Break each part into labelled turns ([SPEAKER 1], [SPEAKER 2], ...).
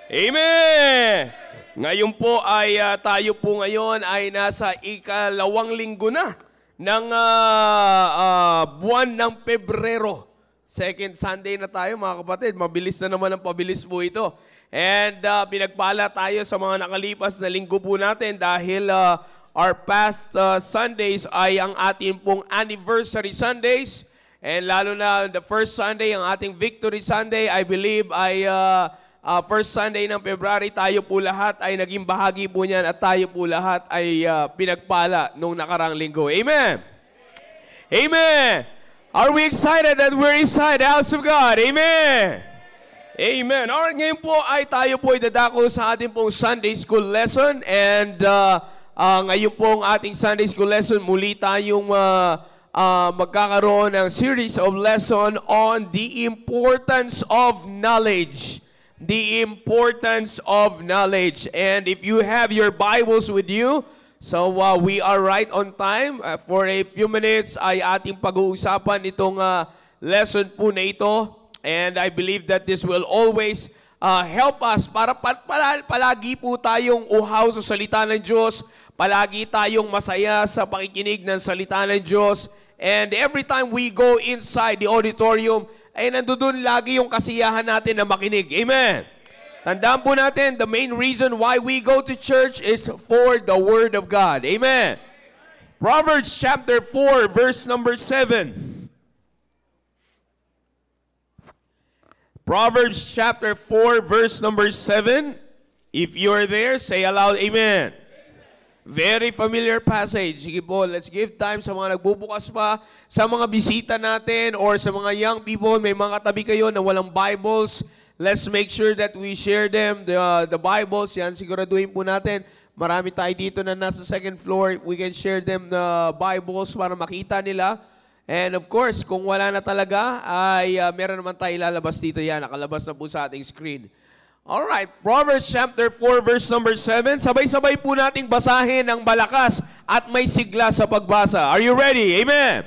[SPEAKER 1] Amen! Ngayon po ay tayo po ngayon ay nasa ikalawang linggo na ng buwan ng Pebrero. Second Sunday na tayo mga kapatid. Mabilis na naman ang pabilis po ito. And pinagpala tayo sa mga nakalipas na linggo po natin dahil our past Sundays ay ang ating pong anniversary Sundays. And lalo na the first Sunday, ang ating Victory Sunday, I believe ay first Sunday ng February, tayo po lahat ay naging bahagi po niyan at tayo po lahat ay pinagpala nung nakarang linggo. Amen! Amen! Are we excited that we're inside the house of God? Amen! Amen! Alright, ngayon po ay tayo po ay dadako sa ating pong Sunday School lesson and ngayon pong ating Sunday School lesson, muli tayong magkakaroon ng series of lesson on the importance of knowledge. The importance of knowledge. And if you have your Bibles with you, so we are right on time. For a few minutes ay ating pag-uusapan itong lesson po na ito. And I believe that this will always help us para palagi po tayong uhaw sa salita ng Diyos. Palagi tayong masaya sa pakikinig ng salita ng Diyos. And every time we go inside the auditorium, ay nandoon lagi yung kasiyahan natin na makinig. Amen. Tandaan po natin, the main reason why we go to church is for the Word of God. Amen. Proverbs chapter 4, verse number 7. Proverbs chapter 4, verse number 7. If you're there, say aloud, Amen. Very familiar passage. Sige po, let's give time sa mga nagbubukas pa, sa mga bisita natin, or sa mga young people, may mga katabi kayo na walang Bibles. Let's make sure that we share them, the Bibles. Yan, siguraduhin po natin. Marami tayo dito na nasa second floor. We can share them the Bibles para makita nila. And of course, kung wala na talaga, ay meron naman tayo ilalabas dito. Yan, nakalabas na po sa ating screen. Alright, Proverbs chapter 4 verse number 7. Sabay-sabay po nating basahin ng malakas at may sigla sa pagbasa. Are you ready? Amen.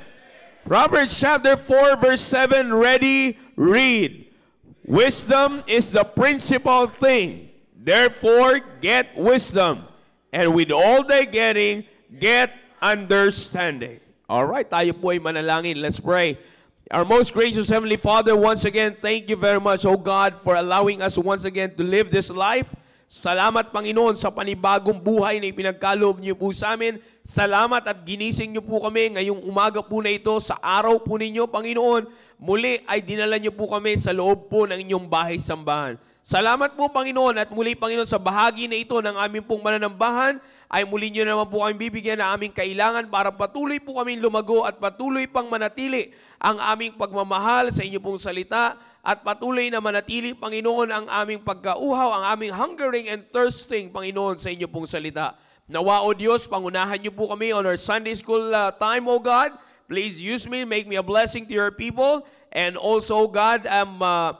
[SPEAKER 1] Proverbs chapter 4 verse 7, ready, read. Wisdom is the principal thing. Therefore, get wisdom. And with all thy getting, get understanding. Alright, tayo po ay manalangin. Let's pray. Our most gracious Heavenly Father, once again, thank you very much, O God, for allowing us once again to live this life. Salamat, Panginoon, sa panibagong buhay na ipinagkaloob niyo po sa amin. Salamat at ginising niyo po kami ngayong umaga po na ito, sa araw po ninyo, Panginoon. Muli ay dinala niyo po kami sa loob po ng inyong bahay-sambahan. Salamat po, Panginoon, at muli, Panginoon, sa bahagi na ito ng aming pong mananambahan, ay muli niyo naman po kami bibigyan ng aming kailangan para patuloy po kami lumago at patuloy pang manatili ang aming pagmamahal sa inyo pong salita at patuloy na manatili, Panginoon, ang aming pagkauhaw, ang aming hungering and thirsting, Panginoon, sa inyo pong salita. Nawa, O Diyos, pangunahan niyo po kami on our Sunday School time, O God. Please use me, make me a blessing to your people. And also, God,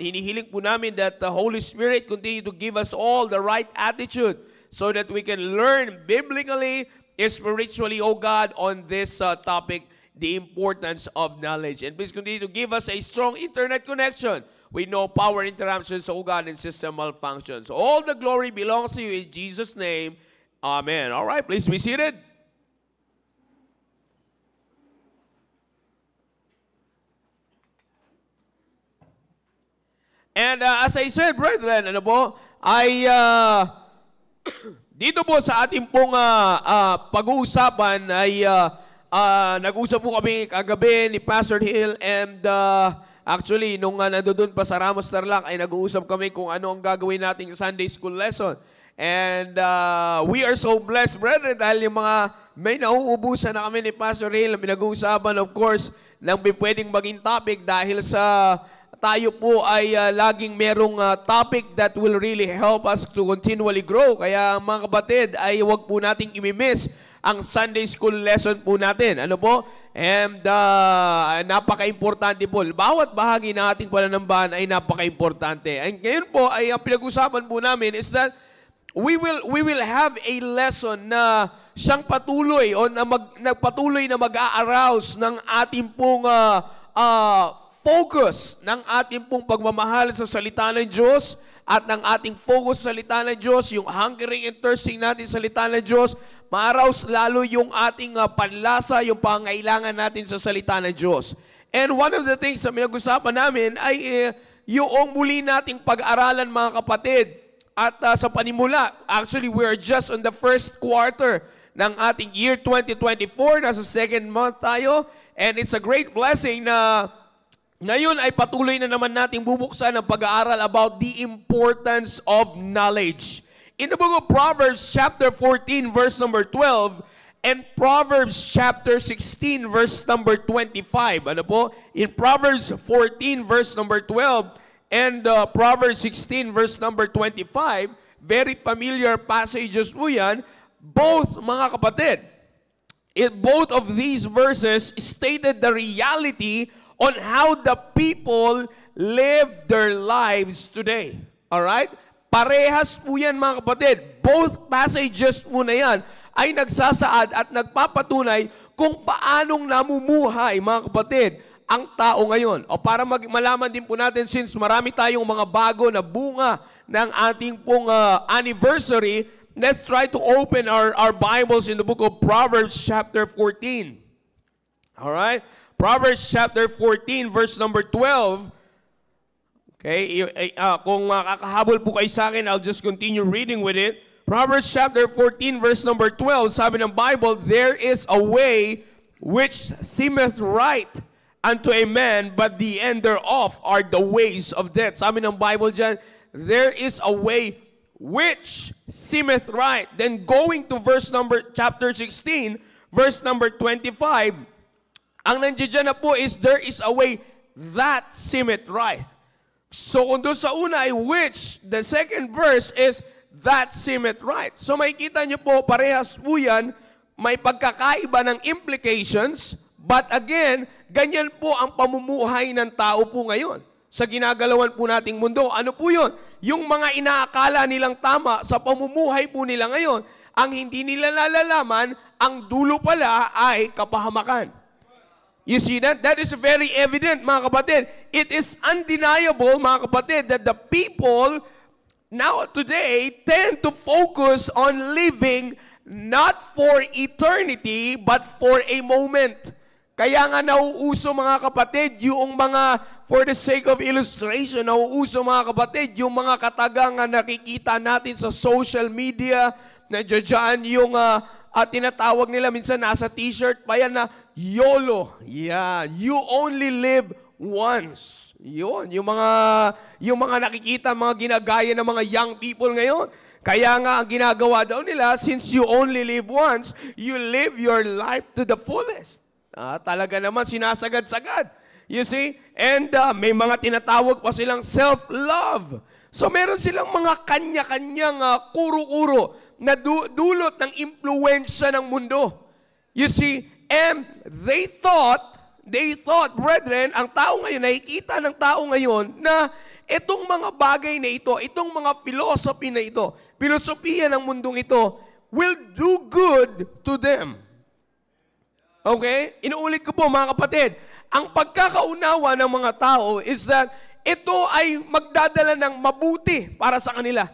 [SPEAKER 1] hinihiling po namin that the Holy Spirit continue to give us all the right attitude so that we can learn biblically, spiritually, O God, on this topic, the importance of knowledge. And please continue to give us a strong internet connection with no power interruptions, O God, and system malfunctions. All the glory belongs to you in Jesus' name. Amen. All right, please be seated. And as I said, brethren, ano po, ay dito po sa ating pong pag-uusapan ay nag-usap po kami kagabi ni Pastor Hill and actually, nung nandoon pa sa Ramos Tarlac ay nag-uusap kami kung ano ang gagawin nating Sunday School lesson. And we are so blessed, brethren, dahil yung mga may nauubusan na kami ni Pastor Hill, pinag-uusapan, of course, ng pwedeng maging topic dahil sa tayo po ay laging merong topic that will really help us to continually grow. Kaya mga kapatid, ay huwag po nating imimiss ang Sunday School lesson po natin. Ano po? And napaka-importante po. Bawat bahagi ng ating pananambahan ay napaka-importante. And ngayon po ay ang pinag-usapan po namin is that we will have a lesson na siyang patuloy o na nagpatuloy na mag-a-arouse ng ating pong focus ng ating pong pagmamahal sa salita ng Diyos at ng ating focus sa salita ng Diyos, yung hungering and thirsting natin sa salita ng Diyos, maaraos lalo yung ating panlasa, yung pangailangan natin sa salita ng Diyos. And one of the things na pinag-usapan namin ay yung muli nating pag-aralan mga kapatid. At sa panimula, actually we are just on the first quarter ng ating year 2024, nasa second month tayo, and it's a great blessing na ngayon ay patuloy na naman nating bubuksan ang pag-aaral about the importance of knowledge. In the book of Proverbs chapter 14 verse number 12 and Proverbs chapter 16 verse number 25. Ano po? In Proverbs 14 verse number 12 and Proverbs 16 verse number 25, very familiar passages po yan, both mga kapatid. In both of these verses stated the reality on how the people live their lives today. Alright? Parehas po yan mga kapatid. Both passages po na yan ay nagsasaad at nagpapatunay kung paanong namumuhay mga kapatid ang tao ngayon. O para malaman din po natin, since marami tayong mga bago na bunga ng ating pong anniversary, let's try to open our Bibles in the book of Proverbs chapter 14. Alright? Proverbs chapter 14 verse number 12. Okay, kung makakahabol po kayo sa akin, I'll just continue reading with it. Proverbs chapter 14 verse number 12, sabi ng Bible, there is a way which seemeth right unto a man, but the end thereof are the ways of death. Sabi ng Bible dyan, there is a way which seemeth right. Then going to chapter 16, verse number 25, ang nandiyan na po is, there is a way that seemeth right. So kung doon sa una ay which, the second verse is, that seemeth right. So makikita nyo po, parehas po yan, may pagkakaiba ng implications, but again, ganyan po ang pamumuhay ng tao po ngayon sa ginagalawan po nating mundo. Ano po yun? Yung mga inaakala nilang tama sa pamumuhay po nila ngayon, ang hindi nila nalalaman, ang dulo pala ay kapahamakan. You see that? That is very evident, mga kapatid. It is undeniable, mga kapatid, that the people now today tend to focus on living not for eternity, but for a moment. Kaya nga nauuso, mga kapatid, yung mga, for the sake of illustration, nauuso, mga kapatid, yung mga katagang nakikita natin sa social media, na dyan yung tinatawag nila, minsan nasa t-shirt pa yan na, YOLO. Yan. You only live once. Yun. Yung mga nakikita, mga ginagaya ng mga young people ngayon. Kaya nga ang ginagawa daw nila, since you only live once, you live your life to the fullest. Talaga naman sinasagad-sagad. You see? And may mga tinatawag pa silang self-love. So meron silang mga kanya-kanyang kuro-kuro na dulot ng impluensya ng mundo. You see? And they thought, brethren, ang tao ngayon, nakikita ng tao ngayon na itong mga bagay na ito, itong mga philosophy na ito, filosofiya ng mundong ito, will do good to them. Okay? Inuulit ko po, mga kapatid, ang pagkakaunawa ng mga tao is that ito ay magdadala ng mabuti para sa kanila.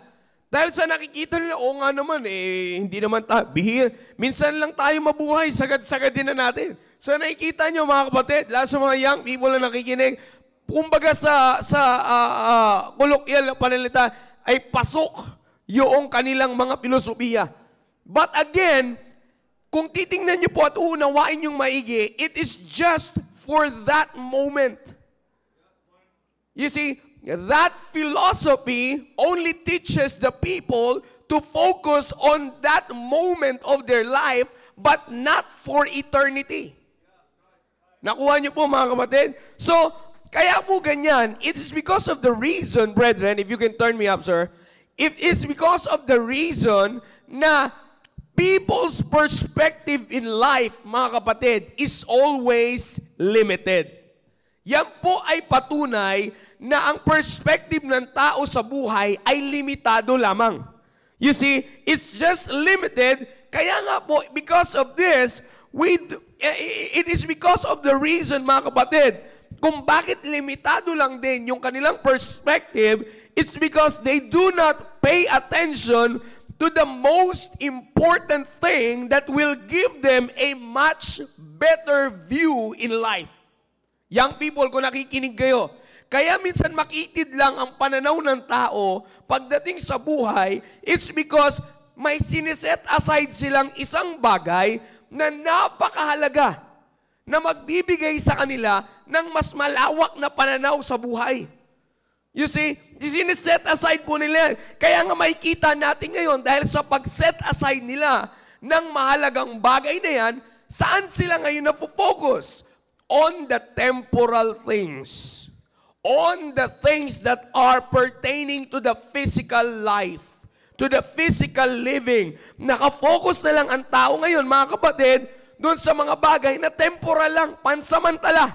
[SPEAKER 1] Dahil sa nakikita nila, oo nga naman, hindi naman bihir. Minsan lang tayo mabuhay, sagad-sagad din na natin. So nakikita nyo, mga kapatid, lalo sa mga young people na nakikinig, kumbaga sa kolokyal na panalita, ay pasok yung kanilang mga filosofiya. But again, kung titingnan nyo po at uunawain yung maigi, it is just for that moment. You see, that philosophy only teaches the people to focus on that moment of their life, but not for eternity. Nakuha niyo po, mga kapatid? So, kaya po ganyan, it is because of the reason, brethren, if you can turn me up, sir, it's because of the reason na people's perspective in life, mga kapatid, is always limited. Yan po ay patunay na ang perspective ng tao sa buhay ay limitado lamang. You see, it's just limited. Kaya nga po, because of this, it is because of the reason, mga kapatid, kung bakit limitado lang din yung kanilang perspective, It's because they do not pay attention to the most important thing that will give them a much better view in life. Young people, kung nakikinig kayo, kaya minsan makitid lang ang pananaw ng tao pagdating sa buhay, it's because may siniset aside silang isang bagay na napakahalaga na magbibigay sa kanila ng mas malawak na pananaw sa buhay. You see, siniset aside po nila. Kaya nga makikita natin ngayon dahil sa pag-set aside nila ng mahalagang bagay na yan, saan sila ngayon na-focus? On the temporal things. On the things that are pertaining to the physical life. To the physical living. Nakafocus na lang ang tao ngayon, mga kapatid, doon sa mga bagay na temporal lang, pansamantala.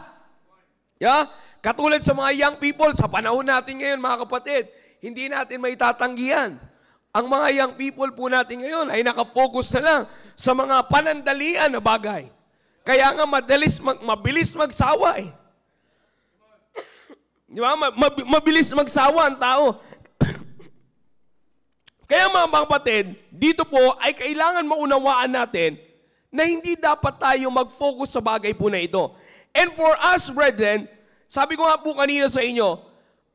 [SPEAKER 1] Yeah? Katulad sa mga young people, sa panahon natin ngayon, mga kapatid, hindi natin may tatanggihan. Ang mga young people po natin ngayon ay nakafocus na lang sa mga panandalian na bagay. Kaya nga mabilis magsawa eh. Di ba? Mabilis magsawa ang tao. Kaya mga kapatid, dito po ay kailangan maunawaan natin na hindi dapat tayo mag-focus sa bagay po na ito. And for us, brethren, sabi ko nga po kanina sa inyo,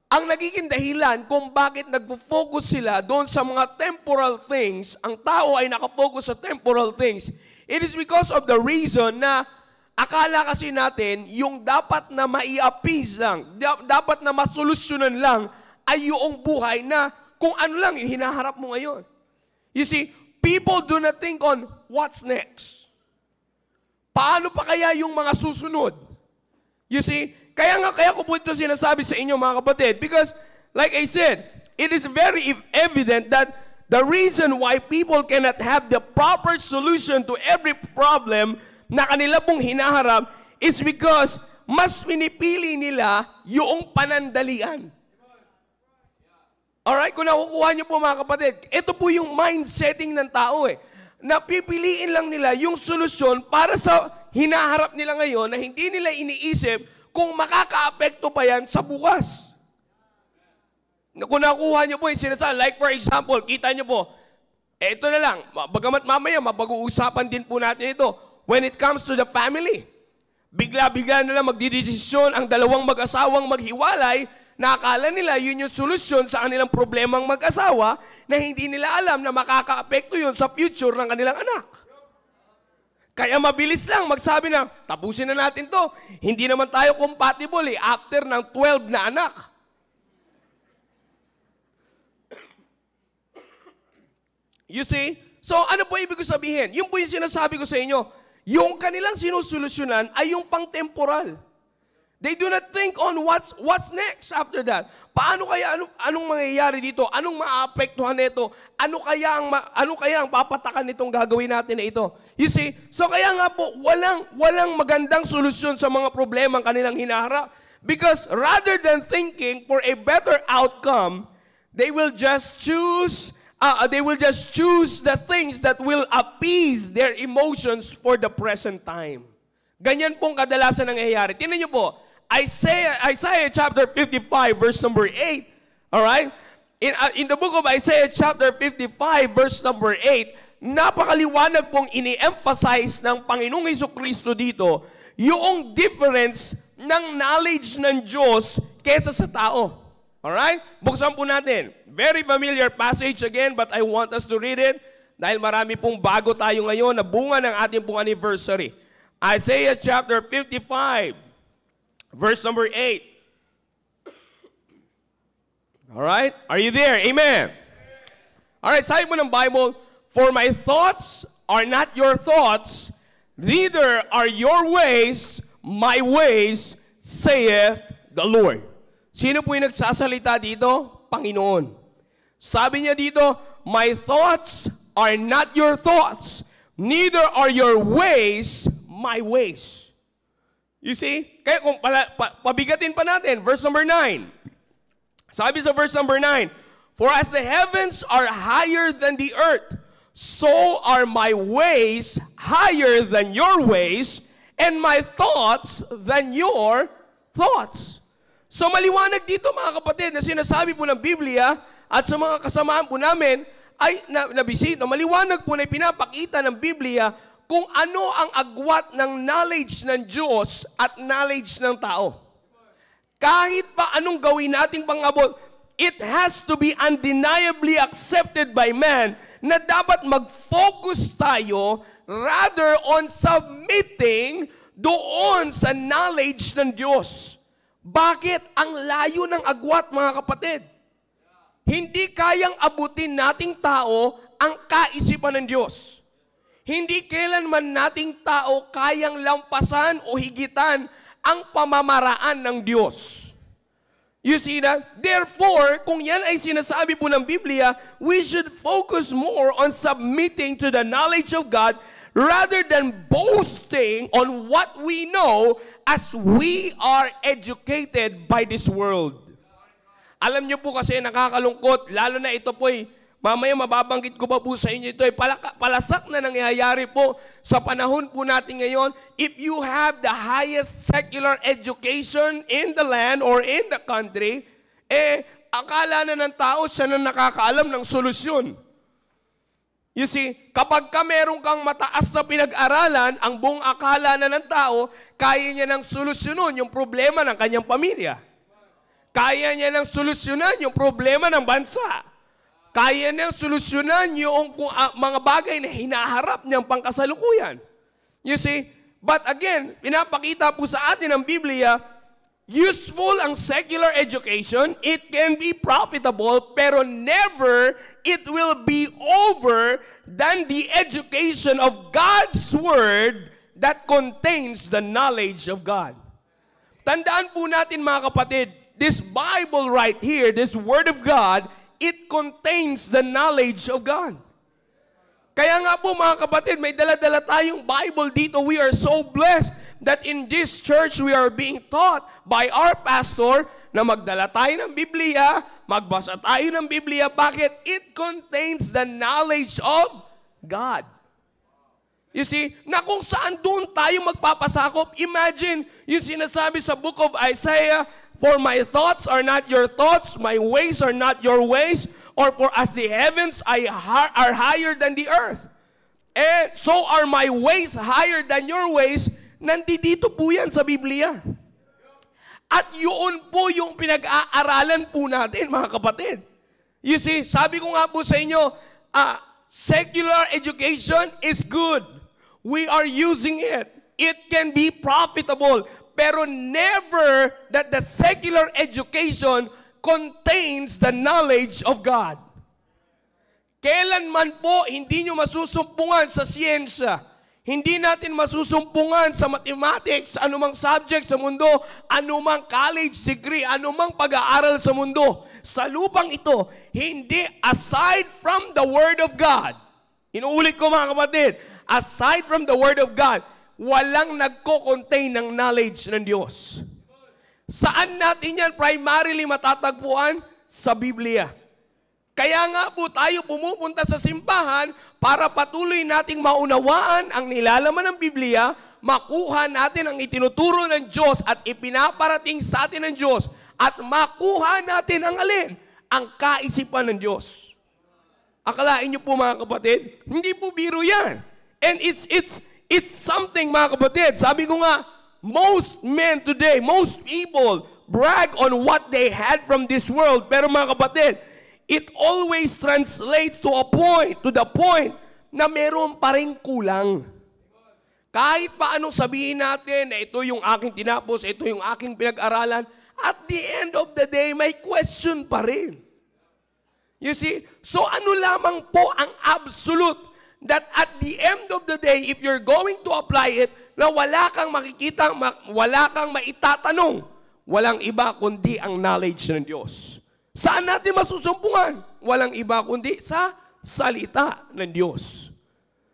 [SPEAKER 1] ang nagiging dahilan kung bakit nagpo-focus sila doon sa mga temporal things, ang tao ay nakafocus sa temporal things, it is because of the reason na akala kasi natin yung dapat na mai-appease lang, dapat na masolusyonan lang ay yung buhay na kung ano lang yung hinaharap mo ngayon. You see, people do not think on what's next. Paano pa kaya yung mga susunod? You see, kaya ko po ito sinasabi sa inyo mga kapatid because like I said, it is very evident that the reason why people cannot have the proper solution to every problem na kanila pong hinaharap is because mas pinipili nila yung panandalian. Alright, kung nakukuha niyo po mga kapatid, ito po yung mindsetting ng tao eh. Napipiliin lang nila yung solusyon para sa hinaharap nila ngayon na hindi nila iniisip kung makaka-apekto pa yan sa bukas. Kung nakuha niyo po yung sinasabi, like for example, kita niyo po, ito na lang, bagamat mamaya mapag-uusapan din po natin ito, when it comes to the family, bigla-bigla na lang magdidesisyon ang dalawang mag-asawang maghiwalay na akala nila yun yung solusyon sa kanilang problemang mag-asawa na hindi nila alam na makaka-apekto yun sa future ng kanilang anak. Kaya mabilis lang magsabi na, tapusin na natin to. Hindi naman tayo compatible after ng 12 na anak. You see? So ano po ibig ko sabihin? Yung po yung sinasabi ko sa inyo. Yung kanilang sinusolusyonan ay yung pang-temporal. They do not think on what's next after that. Paano kaya, anong mangyayari dito? Anong maapektuhan nito? Ano kaya ang papatakan nitong gagawin natin na ito? You see? So kaya nga po, walang magandang solusyon sa mga problema ang kanilang hinaharap. Because rather than thinking for a better outcome, they will just choose the things that will appease their emotions for the present time. Ganyan pong kadalasan nangyayari. Tingnan niyo po, Isaiah chapter 55 verse number 8. All right? In the book of Isaiah chapter 55 verse number 8, napakaliwanag pong ini-emphasize ng Panginoong Jesucristo dito yung difference ng knowledge ng Diyos kesa sa tao. All right? Buksan po natin. Very familiar passage again, but I want us to read it dahil marami pong bago tayo ngayon na bunga ng ating pong anniversary. Isaiah chapter 55 verse number 8. Alright? Are you there? Amen. Alright, sabi mo ng Bible, for my thoughts are not your thoughts, neither are your ways my ways, saith the Lord. Sino po yung nagsasalita dito? Panginoon. Sabi niya dito, my thoughts are not your thoughts, neither are your ways my ways. You see? Kaya kung pabigatin pa natin, verse number 9. Sabi sa verse number 9, for as the heavens are higher than the earth, so are my ways higher than your ways, and my thoughts than your thoughts. So maliwanag dito mga kapatid na sinasabi po ng Biblia at sa mga kasamaan po namin ay nabisita, maliwanag po na pinapakita ng Biblia kung ano ang agwat ng knowledge ng Diyos at knowledge ng tao. Kahit pa anong gawin nating pangabot, it has to be undeniably accepted by man na dapat mag-focus tayo rather on submitting doon sa knowledge ng Diyos. Bakit? Ang layo ng agwat, mga kapatid. Hindi kayang abutin nating tao ang kaisipan ng Diyos. Hindi kailanman nating tao kayang lampasan o higitan ang pamamaraan ng Diyos. You see that? Therefore, kung yan ay sinasabi po ng Biblia, we should focus more on submitting to the knowledge of God rather than boasting on what we know as we are educated by this world. Alam niyo po kasi nakakalungkot, lalo na ito po mamaya mababanggit ko pa po sa inyo ito palasak na nangyayari po sa panahon po natin ngayon. If you have the highest secular education in the land or in the country, akala na ng tao siya na nakakaalam ng solusyon. You see, kapag meron kang mataas na pinag-aralan, ang buong akala na ng tao, kaya niya nang solusyonon yung problema ng kanyang pamilya. Kaya niya nang solusyonan yung problema ng bansa. Kaya niyang solusyonan yung mga bagay na hinaharap niyang pangkasalukuyan. You see? But again, pinapakita po sa atin ng Biblia, useful ang secular education, it can be profitable, pero never it will be over than the education of God's Word that contains the knowledge of God. Tandaan po natin mga kapatid, this Bible right here, this Word of God, it contains the knowledge of God. Kaya nga po mga kapatid, may dala-dala tayong Bible dito. We are so blessed that in this church we are being taught by our pastor na magdala tayo ng Biblia, magbasa tayo ng Biblia. Bakit? It contains the knowledge of God. You see, na kung saan doon tayo magpapasakop, imagine yung sinasabi sa book of Isaiah, for my thoughts are not your thoughts, my ways are not your ways, or for as the heavens are higher than the earth. And so are my ways higher than your ways. Nandito po yan sa Biblia. At yun po yung pinag-aaralan po natin, mga kapatid. You see, sabi ko nga po sa inyo, secular education is good. We are using it. It can be profitable. Pero never that the secular education contains the knowledge of God. Kailanman po hindi nyo masusumpungan sa siyensya. Hindi natin masusumpungan sa mathematics, anumang subject sa mundo, anumang college degree, anumang pag-aaral sa mundo. Sa lupang ito, hindi aside from the Word of God. Inuulit ko mga kapatid, aside from the Word of God, walang nagko-contain ng knowledge ng Diyos. Saan natin yan primarily matatagpuan? Sa Biblia. Kaya nga po tayo pumupunta sa simbahan para patuloy nating maunawaan ang nilalaman ng Biblia, makuha natin ang itinuturo ng Diyos at ipinaparating sa atin ng Diyos at makuha natin ang alin? Ang kaisipan ng Diyos. Akalain niyo po mga kapatid, hindi po biro yan. And it's something mga kapatid. Sabi ko nga, most men today, most people brag on what they had from this world. Pero mga kapatid, it always translates to the point na meron pa rin kulang. Kahit paano sabihin natin na ito yung aking tinapos, ito yung aking pinag-aralan, at the end of the day, may question pa rin. You see? So ano lamang po ang absolute that at the end of the day, if you're going to apply it, na wala kang makikita, wala kang maitatanong, walang iba kundi ang knowledge ng Diyos. Saan natin masusumpungan? Walang iba kundi sa salita ng Diyos.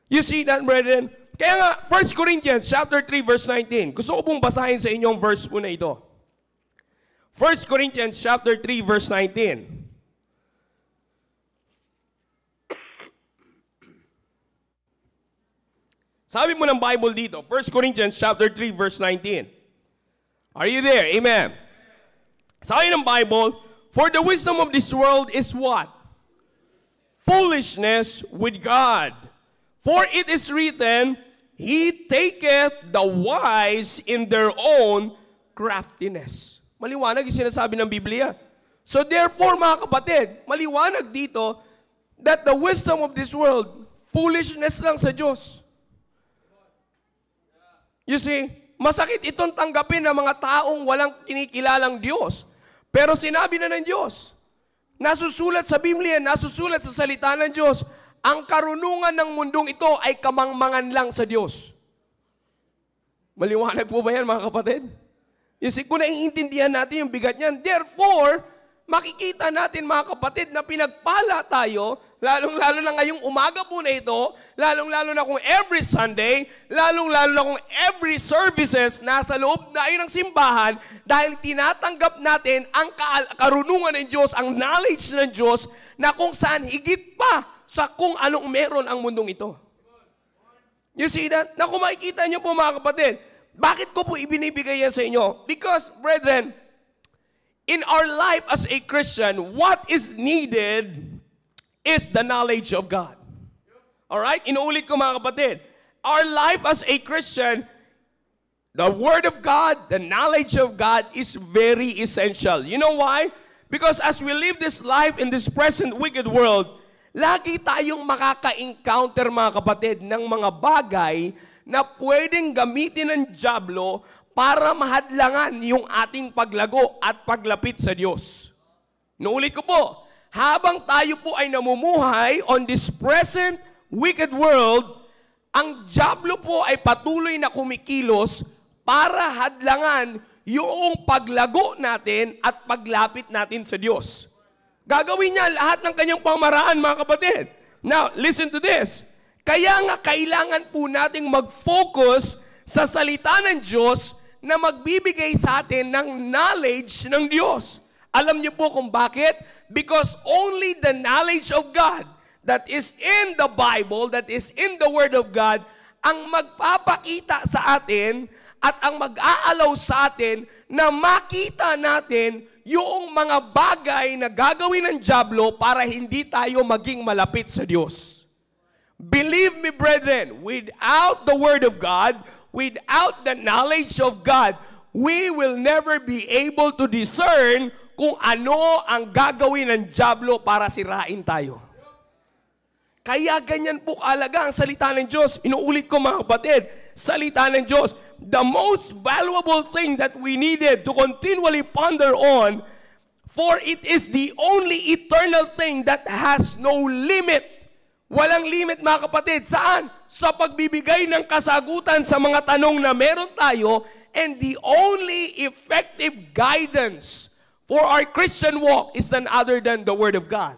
[SPEAKER 1] You see that, brethren? Kaya nga, 1 Corinthians chapter 3, verse 19. Gusto ko pong basahin sa inyong verse po na ito. 1 Corinthians chapter 3, verse 19. Sabi mo ng Bible dito, 1 Corinthians chapter 3, verse 19. Are you there? Amen.
[SPEAKER 2] Sabi ng Bible, for the wisdom of this world is what? Foolishness with God. For it is written, He taketh the wise in their own craftiness. Maliwanag yung sinasabi ng Biblia. So therefore, mga kapatid, maliwanag dito that the wisdom of this world, foolishness lang sa Diyos. You see, masakit itong tanggapin ng mga taong walang kinikilalang Diyos. Pero sinabi na ng Diyos, nasusulat sa Biblia, nasusulat sa salita ng Diyos, ang karunungan ng mundong ito ay kamangmangan lang sa Diyos. Maliwanag po ba yan, mga kapatid? You see, kung naiintindihan natin yung bigat niyan, therefore, makikita natin, mga kapatid, na pinagpala tayo, lalong-lalo na ngayong umaga po na ito, lalong-lalo na kung every Sunday, lalong-lalo na kung every services nasa loob na ay ng simbahan, dahil tinatanggap natin ang karunungan ng Diyos, ang knowledge ng Diyos, na kung saan higit pa sa kung anong meron ang mundong ito. You see that? Na kung makikita niyo po, mga kapatid, bakit ko po ibinibigay yan sa inyo? Because, brethren, in our life as a Christian, what is needed is the knowledge of God. Alright? Inuulit ko, mga kapatid. Our life as a Christian, the Word of God, the knowledge of God is very essential. You know why? Because as we live this life in this present wicked world, lagi tayong makaka-encounter, mga kapatid, ng mga bagay na pwedeng gamitin ng dyablo para mahadlangan yung ating paglago at paglapit sa Diyos. Nuulit ko po, habang tayo po ay namumuhay on this present wicked world, ang dyablo po ay patuloy na kumikilos para hadlangan yung paglago natin at paglapit natin sa Diyos. Gagawin niya lahat ng kanyang pamaraan, mga kapatid. Now, listen to this. Kaya nga kailangan po nating mag-focus sa salita ng Diyos na magbibigay sa atin ng knowledge ng Diyos. Alam niyo po kung bakit? Because only the knowledge of God that is in the Bible, that is in the Word of God, ang magpapakita sa atin at ang mag-aalaw sa atin na makita natin yung mga bagay na gagawin ng dyablo para hindi tayo maging malapit sa Diyos. Believe me, brethren, without the Word of God, without the knowledge of God, we will never be able to discern kung ano ang gagawin ng dyablo para sirain tayo. Kaya ganyan po kaalaga ang salita ng Diyos. Inuulit ko, mga kapatid, salita ng Diyos. The most valuable thing that we needed to continually ponder on, for it is the only eternal thing that has no limit. Walang limit, mga kapatid. Saan? Sa pagbibigay ng kasagutan sa mga tanong na meron tayo, and the only effective guidance for our Christian walk is none other than the Word of God.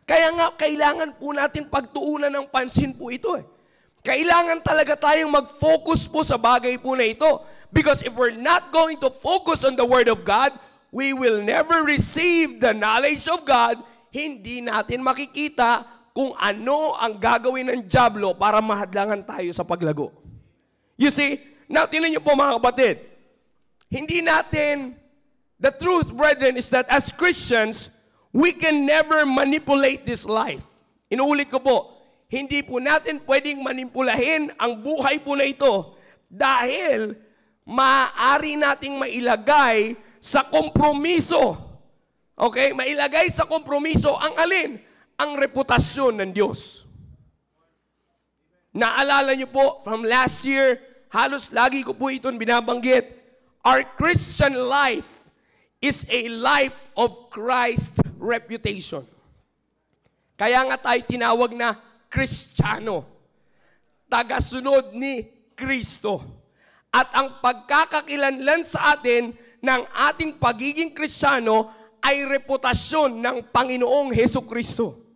[SPEAKER 2] Kaya nga, kailangan po natin pagtuunan ng pansin po ito. Kailangan talaga tayong mag-focus po sa bagay po na ito. Because if we're not going to focus on the Word of God, we will never receive the knowledge of God. Hindi natin makikita kung ano ang gagawin ng dyablo para mahadlangan tayo sa paglago. You see, now tingnan niyo po, mga kapatid, hindi natin, the truth, brethren, is that as Christians, we can never manipulate this life. Inuulit ko po, hindi po natin pwedeng manipulahin ang buhay po na ito dahil maaari nating mailagay sa kompromiso. Okay? Mailagay sa kompromiso ang alin? Ang reputasyon ng Diyos. Naalala niyo po, from last year, halos lagi ko po itong binabanggit, our Christian life is a life of Christ reputation. Kaya nga tayo tinawag na Kristiyano, tagasunod ni Kristo. At ang pagkakakilanlan sa atin ng ating pagiging Kristiyano ay reputasyon ng Panginoong Hesukristo.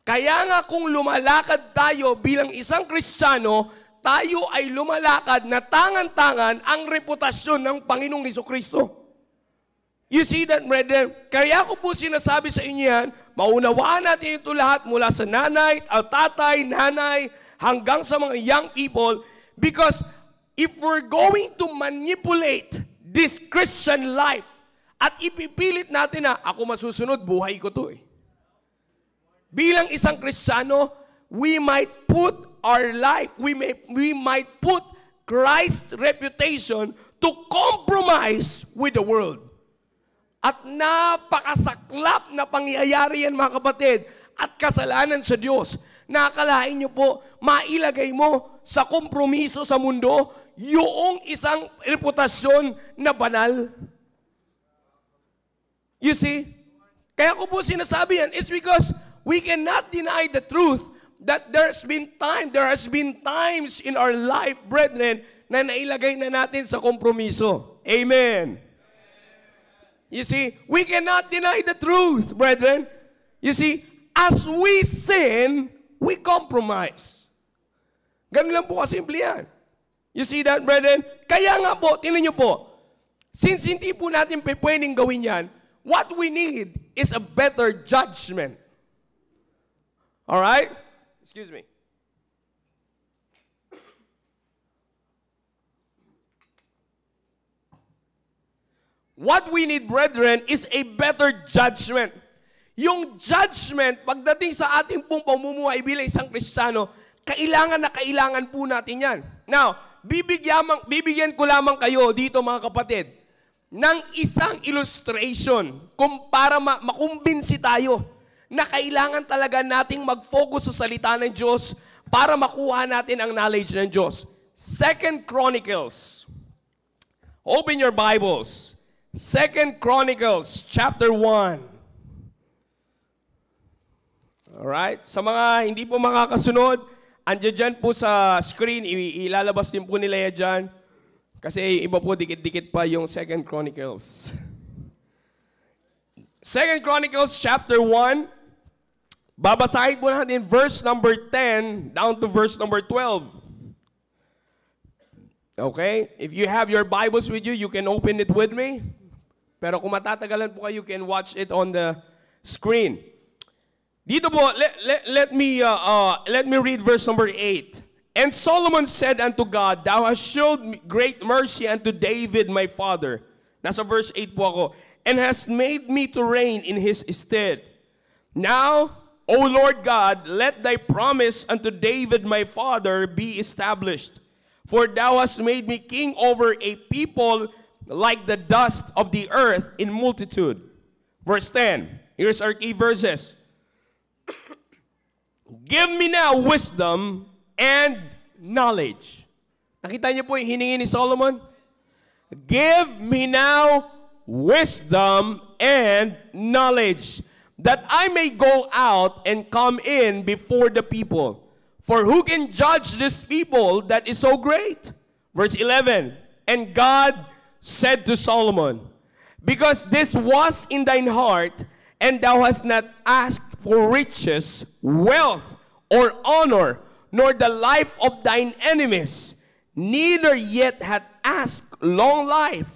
[SPEAKER 2] Kaya nga kung lumalakad tayo bilang isang Kristiyano, tayo ay lumalakad na tangan-tangan ang reputasyon ng Panginoong Hesukristo. You see that, brethren? Kaya ko po sinasabi sa inyo yan, maunawaan natin ito lahat mula sa nanay, tatay, nanay, hanggang sa mga young people, because if we're going to manipulate this Christian life, At ipipilit natin na, ako masusunod, buhay ko to eh. Bilang isang Kristiyano, we might put our life, we might put Christ's reputation to compromise with the world. At napakasaklap na pangyayari yan, mga kapatid, at kasalanan sa Diyos. Nakakalain niyo po, mailagay mo sa kompromiso sa mundo yung isang reputasyon na banal. You see? Kaya ko po sinasabi yan, it's because we cannot deny the truth that there has been times in our life, brethren, na nailagay na natin sa kompromiso. Amen. You see, we cannot deny the truth, brethren. You see, as we sin, we compromise. Ganun lang po kasimple yan. You see that, brethren? Kaya nga po, tingnan niyo po, since hindi po natin pwedeng gawin yan, what we need is a better judgment. Alright? Excuse me. What we need, brethren, is a better judgment. Yung judgment, pagdating sa ating pong pamumuhay bilang isang Kristiyano, kailangan po natin yan. Now, bibigyan ko lamang kayo dito, mga kapatid, ng isang illustration kung para makumbinsi tayo na kailangan talaga nating mag-focus sa salita ng Diyos para makuha natin ang knowledge ng Diyos. 2 Chronicles. Open your Bibles. 2 Chronicles chapter 1. Alright? Sa mga hindi po makakasunod, andyan dyan po sa screen, ilalabas din po nila yan dyan. Kasi iba po, dikit-dikit pa yung 2 Chronicles. 2 Chronicles chapter 1. Babasahin po natin verse number 10 down to verse number 12. Okay? If you have your Bibles with you, you can open it with me. Pero kung matatagalan po kayo, you can watch it on the screen. Dito po, let me read verse number 8. And Solomon said unto God, Thou hast showed great mercy unto David my father. Nasa verse 8 po ako. And hast made me to reign in his stead. Now, O Lord God, let thy promise unto David my father be established. For thou hast made me king over a people like the dust of the earth in multitude. Verse 10. Here's our key verses. Give me now wisdom and knowledge. Nakita niyo po yung hiningi ni Solomon? Give me now wisdom and knowledge, that I may go out and come in before the people. For who can judge this people that is so great? Verse 11. And God said to Solomon, Because this was in thine heart, and thou hast not asked for riches, wealth, or honor, nor the life of thine enemies, neither yet hath asked long life,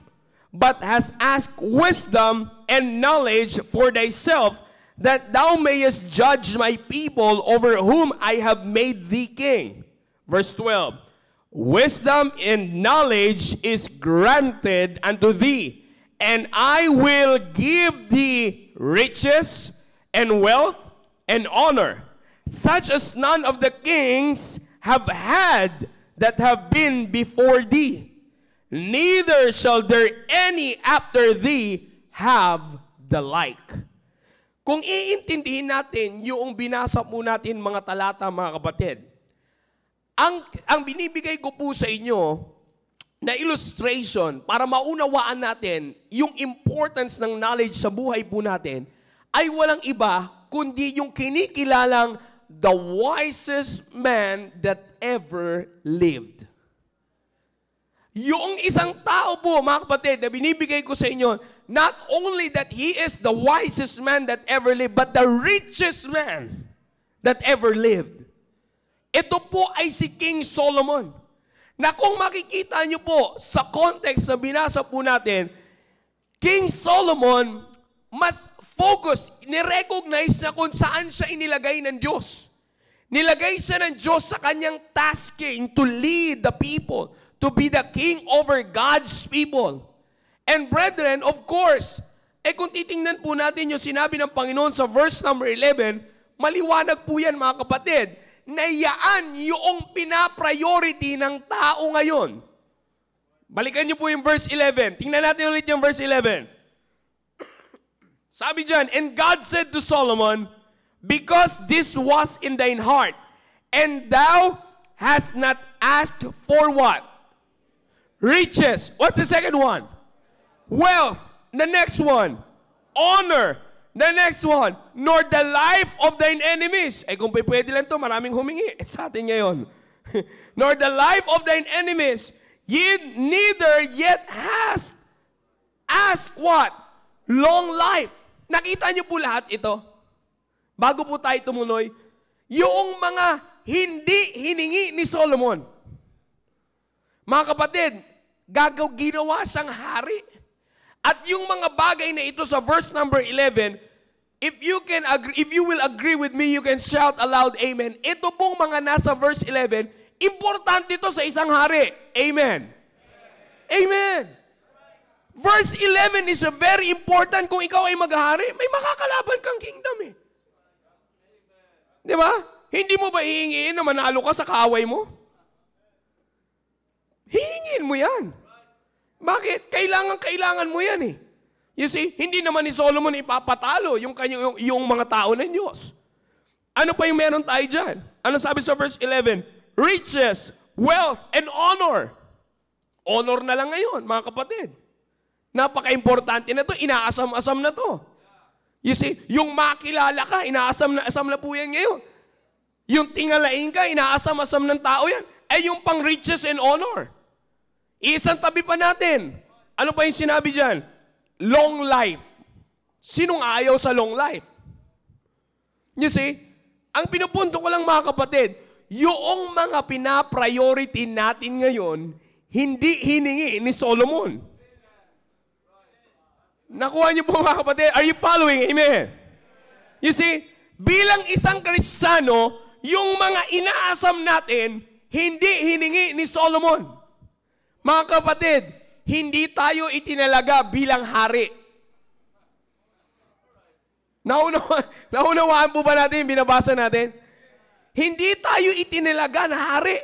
[SPEAKER 2] but hast asked wisdom and knowledge for thyself, that thou mayest judge my people over whom I have made thee king. Verse 12. Wisdom and knowledge is granted unto thee, and I will give thee riches and wealth and honor, such as none of the kings have had that have been before thee. Neither shall there any after thee have the like. Kung iintindihin natin yung binasa po natin mga talata, mga kapatid, ang binibigay ko po sa inyo na illustration para maunawaan natin yung importance ng knowledge sa buhay po natin ay walang iba kundi yung kinikilalang the wisest man that ever lived. Yung isang tao po, mga kapatid, na binibigay ko sa inyo, not only that he is the wisest man that ever lived, but the richest man that ever lived. Ito po ay si King Solomon. Na kung makikita nyo po sa context na binasa po natin, King Solomon mas focus, nirecognize na kung saan siya inilagay ng Diyos. Nilagay siya ng Diyos sa kanyang tasking to lead the people, to be the king over God's people. And brethren, of course, kung titingnan po natin yung sinabi ng Panginoon sa verse number 11, maliwanag po yan mga kapatid, na yaan yung pinapriority ng tao ngayon. Balikan niyo po yung verse 11. Tingnan natin ulit yung verse 11. Sabi dyan, and God said to Solomon, because this was in thine heart, and thou hast not asked for what? Riches. What's the second one? Wealth. The next one. Honor. The next one. Nor the life of thine enemies. Kung pwede lang to, maraming humingi sa atin ngayon. Nor the life of thine enemies. Ye neither yet hast asked what? Long life. Nakita niyo po lahat ito? Bago po tayo tumuloy, yung mga hindi hiningi ni Solomon. Mga kapatid, ginawa siyang hari. At yung mga bagay na ito sa verse number 11, if you will agree with me, you can shout aloud, amen. Ito pong mga nasa verse 11, importante ito sa isang hari. Amen. Amen. Verse 11 is a very important kung ikaw ay maghahari. May makakalaban kang kingdom eh. Di ba? Hindi mo ba hihingiin na manalo ka sa kaaway mo? Hihingin mo yan. Bakit? Kailangan mo yan eh. You see, hindi naman ni Solomon ipapatalo yung mga tao ng Diyos. Ano pa yung meron tayo dyan? Ano sabi sa verse 11? Riches, wealth, and honor. Honor na lang ngayon, mga kapatid. Napaka-importante na to, inaasam-asam na to. You see, yung makilala ka, inaasam na po yan ngayon. Yung tingalain ka, inaasam-asam ng tao yan. Ay yung pang riches and honor. Isang tabi pa natin. Ano pa yung sinabi dyan? Long life. Sinong ayaw sa long life? You see, ang pinupunto ko lang mga kapatid, yung mga pinapriority natin ngayon, hindi hiningi ni Solomon. Nakuha niyo po mga kapatid? Are you following? Amen. You see, bilang isang Kristiyano, yung mga inaasam natin, hindi hiningi ni Solomon. Mga kapatid, hindi tayo itinalaga bilang hari. Naunawaan po ba natin yung binabasa natin? Hindi tayo itinalaga na hari.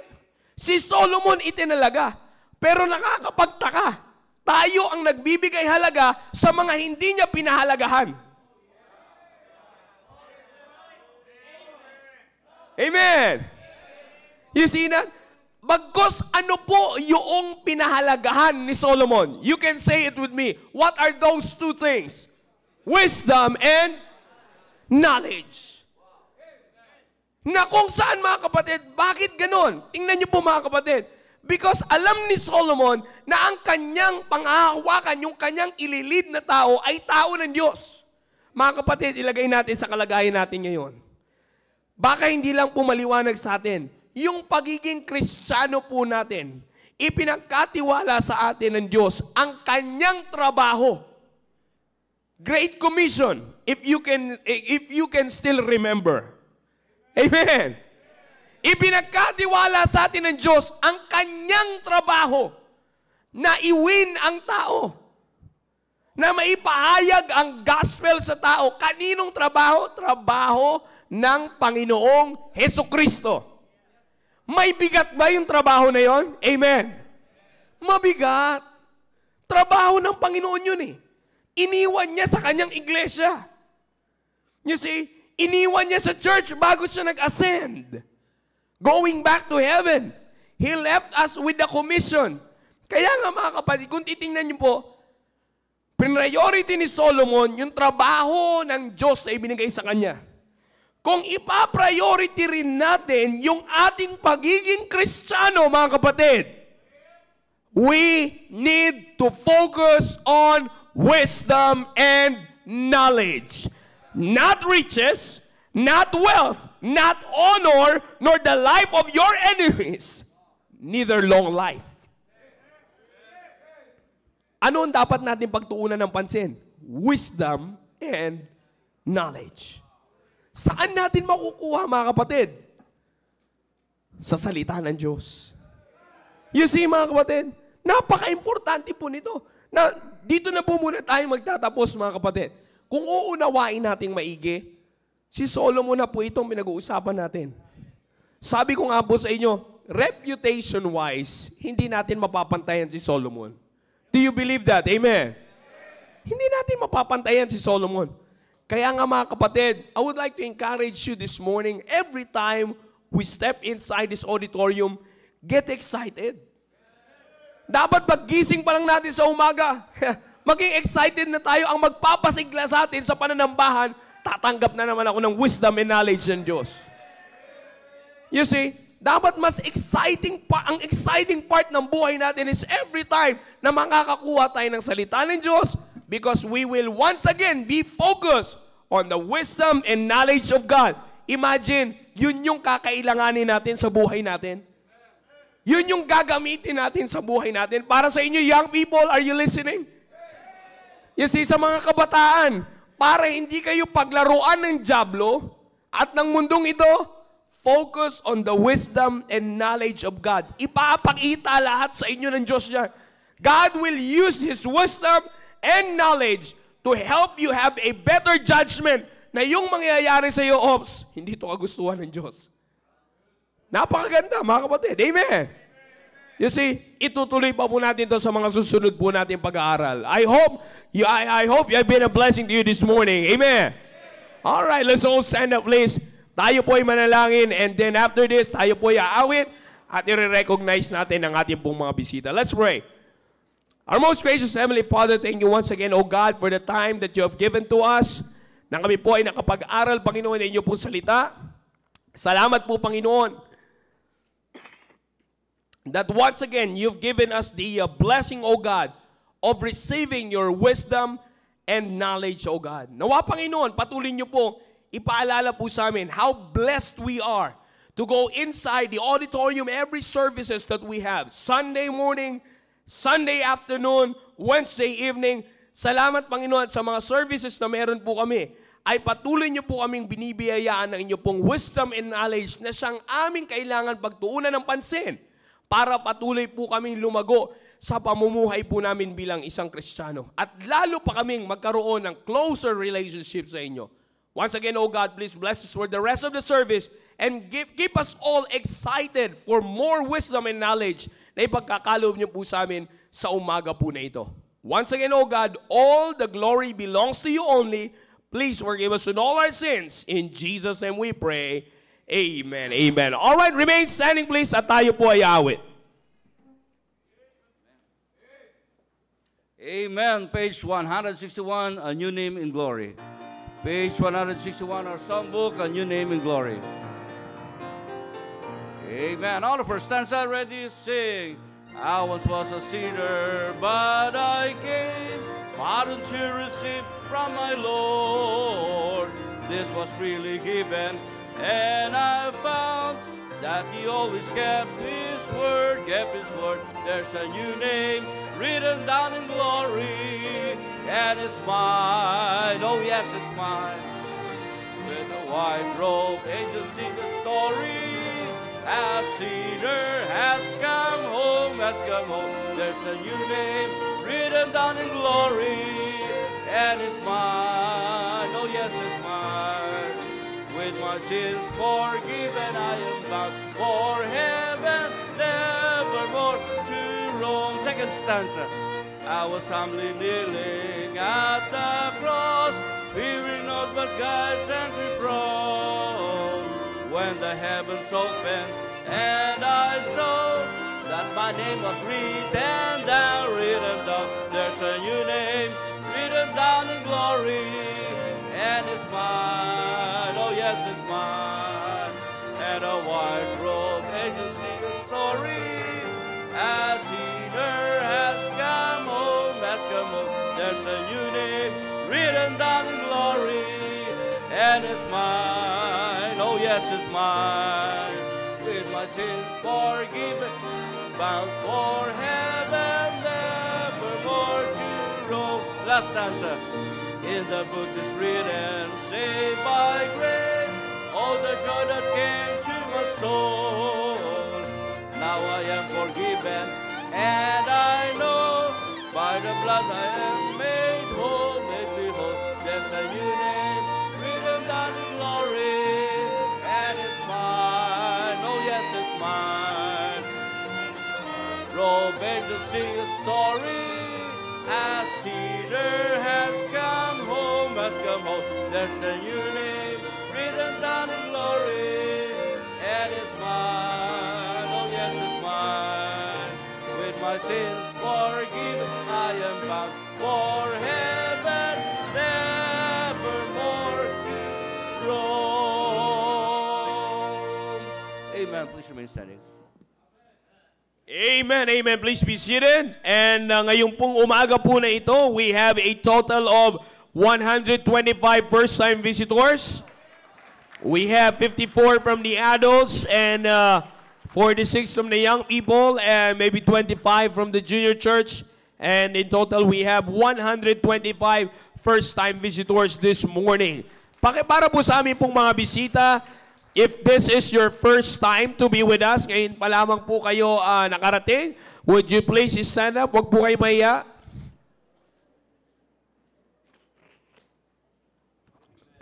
[SPEAKER 2] Si Solomon itinalaga. Pero nakakapagtaka, tayo ang nagbibigay halaga sa mga hindi niya pinahalagahan. Amen. You see na? Bagkos ano po yung pinahalagahan ni Solomon? You can say it with me. What are those two things? Wisdom and knowledge. Na kung saan mga kapatid, bakit ganon? Tingnan niyo po mga kapatid. Because alam ni Solomon na ang kanyang panghahawakan, yung kanyang ililid na tao ay tao ng Diyos. Mga kapatid, ilagay natin sa kalagayan natin ngayon. Baka hindi lang po maliwanag sa atin, yung pagiging Kristiyano po natin, ipinagkatiwala sa atin ng Diyos ang kanyang trabaho. Great Commission, if you can still remember. Amen. Ipinagkatiwala sa atin ng Diyos ang kanyang trabaho na iwin ang tao. Na maipahayag ang gospel sa tao. Kaninong trabaho? Trabaho ng Panginoong Hesukristo. May bigat ba yung trabaho na yon? Amen. Mabigat. Trabaho ng Panginoon yun eh. Iniwan niya sa kanyang iglesia. You see, iniwan niya sa church bago siya nag-ascend. Going back to heaven. He left us with the commission. Kaya nga mga kapatid, kung titingnan niyo po, priority ni Solomon, yung trabaho ng Diyos ay binigay sa kanya. Kung ipa-priority rin natin yung ating pagiging Kristiyano, mga kapatid, we need to focus on wisdom and knowledge. Not riches, not wealth, not honor, nor the life of your enemies, neither long life. Ano ang dapat natin pagtuunan ng pansin? Wisdom and knowledge. Saan natin makukuha, mga kapatid? Sa salita ng Diyos. You see, mga kapatid, napaka-importante po nito. Na, dito na po muna tayo magtatapos, mga kapatid. Kung uunawain nating maigi, si Solomon na po itong pinag-uusapan natin. Sabi ko nga po sa inyo, reputation-wise, hindi natin mapapantayan si Solomon. Do you believe that? Amen? Hindi natin mapapantayan si Solomon. Kaya nga mga kapatid, I would like to encourage you this morning, every time we step inside this auditorium, get excited. Dapat paggising pa lang natin sa umaga, maging excited na tayo. Ang magpapasigla sa atin sa pananambahan, tatanggap na naman ako ng wisdom and knowledge ng Diyos. You see, dapat mas exciting pa, ang exciting part ng buhay natin is every time na makakakuha tayo ng salita ng Diyos, because we will once again be focused on the wisdom and knowledge of God. Imagine, yun yung kakailanganin natin sa buhay natin. Yun yung gagamitin natin sa buhay natin. Para sa inyo, young people, are you listening? You see, sa mga kabataan, para hindi kayo paglaruan ng dyablo at ng mundong ito, focus on the wisdom and knowledge of God. Ipapakita lahat sa inyo ng Diyos niya. God will use His wisdom and knowledge to help you have a better judgment na yung mangyayari sa iyo, ops, hindi ito kagustuhan ng Diyos. Napakaganda, mga kapatid. Amen. You see, itutuloy pa po natin ito sa mga susunod po natin pag-aaral. I hope you have been a blessing to you this morning. Amen. All right, let's all stand up, please. Tayo po ay manalangin, and then after this, tayo po ay aawit at i-recognize natin ang ating pong mga bisita. Let's pray. Our most gracious Heavenly Father, thank you once again, O God, for the time that you have given to us, na kami po ay nakapag-aral, Panginoon, ng inyo pong salita. Salamat po, Panginoon, that once again, you've given us the blessing, O God, of receiving your wisdom and knowledge, O God. Nawa, Panginoon, patuloy niyo po, ipaalala po sa amin how blessed we are to go inside the auditorium every services that we have. Sunday morning, Sunday afternoon, Wednesday evening. Salamat, Panginoon, sa mga services na meron po kami, ay patuloy niyo po kaming binibiyayaan ng inyo pong wisdom and knowledge na siyang aming kailangan pagtuunan ng pansin para patuloy po kaming lumago sa pamumuhay po namin bilang isang Kristiyano. At lalo pa kaming magkaroon ng closer relationship sa inyo. Once again, oh God, please bless us for the rest of the service and keep us all excited for more wisdom and knowledge na ipagkakaloob niyo po sa amin sa umaga po na ito. Once again, oh God, all the glory belongs to you only. Please forgive us in all our sins. In Jesus' name we pray. Amen. Amen. All right, remain standing please at tayo po ay awit.
[SPEAKER 3] Amen. Page 161, A New Name in Glory. Page 161, our songbook, A New Name in Glory. Amen. All the first stanza ready, sing. I once was a sinner, but I came, pardon to receive from my Lord. This was freely given, and I found that He always kept His word, kept His word. There's a new name written down in glory, and it's mine. Oh yes, it's mine. With a white robe, angels sing the story. A sinner has come home, has come home. There's a new name written down in glory, and it's mine. Oh yes, it's mine. With my sins forgiven, I am bound for heaven, nevermore to roam. Second stanza. I was humbly kneeling at the cross, fearing not what God sent me from. When the heavens opened and I saw that my name was written down, there's a new name written down in glory, and it's mine. Oh yes, it's mine. And a white robe, angels sing a story. A sinner has come home, has come home. There's a new name written down in glory, and it's mine. Oh yes, it's mine. With my sins forgiven, bound for heaven, nevermore to roam. Last stanza. In the book is written, saved by grace, all the joy that came to my soul. Now I am forgiven, and I know by the the blood I am made whole, made me whole. There's a new name, written down in glory, and it's mine. Oh yes, it's mine. Roll angels sing a story, as Cedar has come home, has come home. There's a new name, written down in glory, and it's mine. Oh yes, it's mine. With my sins forgiven, I am bound for heaven, nevermore to roam. Amen. Please remain standing.
[SPEAKER 1] Amen, amen. Please be seated. And ngayong pong umaga po na ito, we have a total of 125 first-time visitors. We have 54 from the adults and 46 from the young people and maybe 25 from the junior church. And in total, we have 125 first-time visitors this morning. Para po sa amin pong mga bisita, if this is your first time to be with us, ngayon pa lamang po kayo nakarating, would you please stand up? Huwag po kayo mahiya.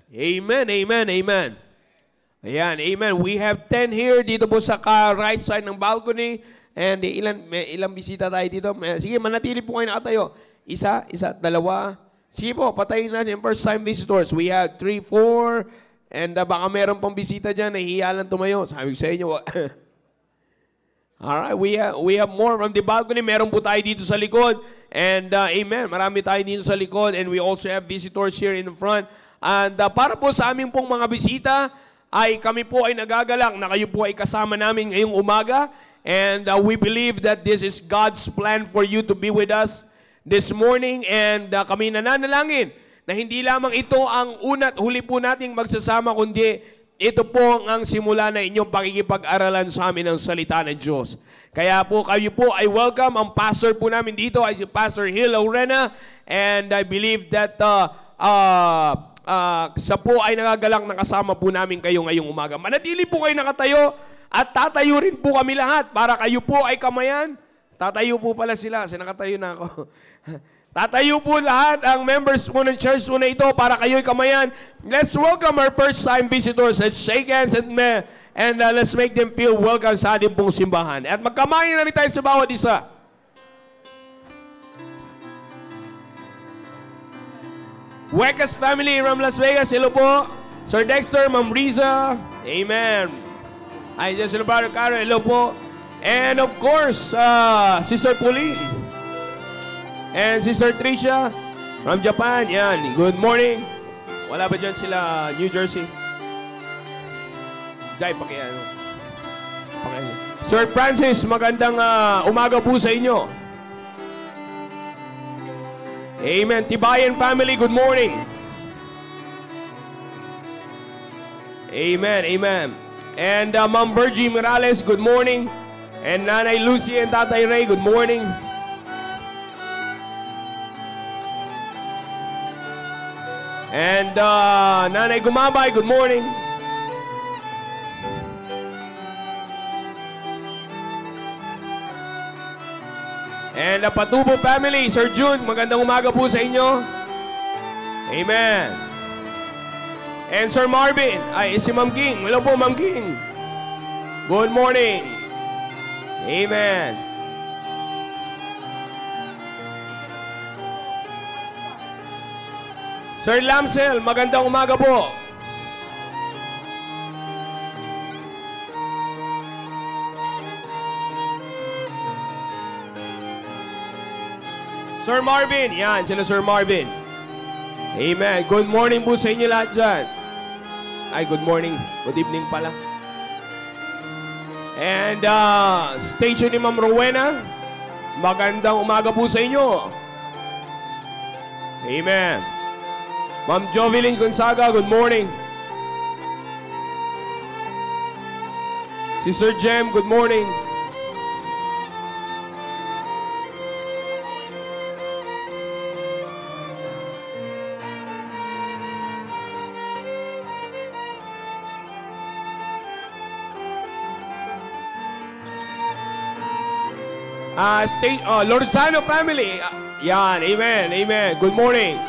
[SPEAKER 1] Amen, amen, amen. Ayan, amen. We have 10 here dito po sa right side ng balcony. And ilang bisita tayo dito? Sige, manatili po kayo nakatayo. Isa, dalawa. Sige po, patayin natin yung first time visitors. We have 3, 4, and baka meron pang bisita dyan, nahihiya lang tumayo. Sabi ko sa inyo. Alright, we have more from the balcony. Meron po tayo dito sa likod. And amen, marami tayo dito sa likod. And we also have visitors here in the front. And para po sa aming pong mga bisita, ay kami po ay nagagalak na kayo po ay kasama namin ngayong umaga. And we believe that this is God's plan for you to be with us this morning. And kami nananalangin na hindi lamang ito ang una't huli po nating magsasama, kundi ito po ang simula na inyong pakikipag-aralan sa amin ng salita ng Diyos. Kaya po kayo po ay welcome. Ang pastor po namin dito ay si Pastor Hill Laurena. And I believe that siya po ay nagagalak na kasama po namin kayo ngayong umaga. Manatili po kayo nakatayo at tatayo rin po kami lahat para kayo po ay kamayan. Tatayo po pala sila. Nakatayo na ako. Tatayo po lahat ang members po ng church po na ito para kayo'y kamayan. Let's welcome our first-time visitors. Let's shake hands and let's make them feel welcome sa ating pong simbahan. At magkamayan na rin tayo sa bawat isa. Wekas family from Las Vegas, hello po. Sir Dexter, Ma'am Riza, amen. Ay, Sir Brother Caro, hello po. And of course, Sister Pauline. And Sister Tricia from Japan. Yan. Good morning. Wala ba dyan sila New Jersey? Jai, pakiano. Sir Francis, magandang umaga po sa inyo. Amen. Tibayan family, good morning. Amen, amen. And Ma'am Virgie Morales, good morning. And Nanay Lucy and Tatay Ray, good morning. And Nanay Gumabay, good morning. And the Patubo family, Sir June, magandang umaga po sa inyo. Amen. And Sir Marvin, ay si Ma'am King. Hello po, Ma'am King. Good morning. Amen. Sir Lamsel, magandang umaga po. Sir Marvin, yan, sila Sir Marvin. Amen. Good morning po sa inyo lahat dyan. Ay, good morning. Good evening pala. And station ni Ma'am Rowena, magandang umaga po sa inyo. Amen. Ma'am Jovelyn Gonzaga, good morning. Sister Jem, good morning. Lorzano family, Yan, amen, amen. Good morning.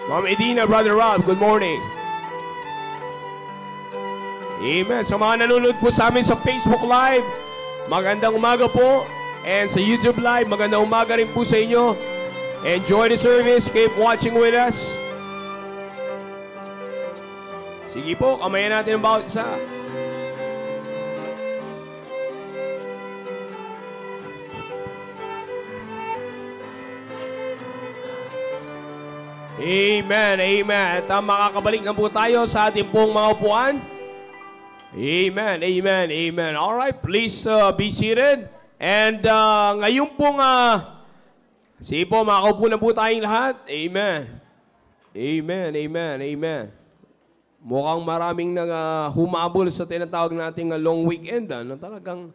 [SPEAKER 1] Ma'am Edina, Brother Rob, good morning. Amen. Sa mga nanonood po sa amin sa Facebook Live, magandang umaga po. And sa YouTube Live, magandang umaga rin po sa inyo. Enjoy the service. Keep watching with us. Sige po, kamayan natin ang bawat isa. Amen, amen. At makakabalik na po tayo sa ating pong mga upuan. Amen, amen, amen. Alright, please be seated. And ngayon pong, sige po, makakaupo na po tayong lahat. Amen. Amen, amen, amen. Mukhang maraming humabol sa tinatawag nating long weekend. Talagang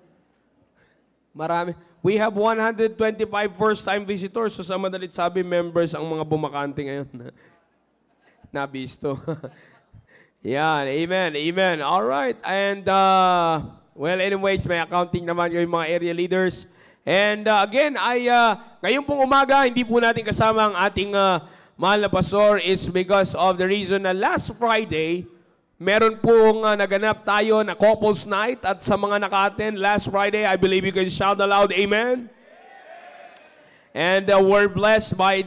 [SPEAKER 1] marami. We have 125 first-time visitors. So sa madalit sabi, members ang mga bumakante ngayon. Nabisto. Yan, amen, amen. All right. And, well, anyways, may accounting naman yung mga area leaders. And again, ngayon pong umaga, hindi po natin kasama ang ating mahal na pastor. It's because of the reason na last Friday, meron pong naganap tayo na couples night at sa mga naka-attend last Friday, I believe you can shout aloud, amen. And we're blessed by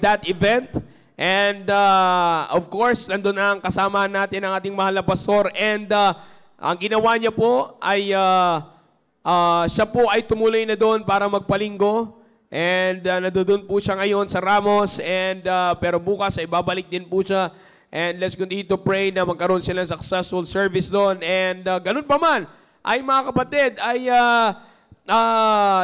[SPEAKER 1] that event. And of course, nandun ang kasama natin ang ating mahal na pastor. And ang ginawa niya po ay siya po ay tumuloy na doon para magpalinggo. And nandoon po siya ngayon sa Ramos. And pero bukas ay babalik din po siya. And let's continue to pray na magkaroon sila ng successful service doon. And ganun pa man, ay mga kapatid, ay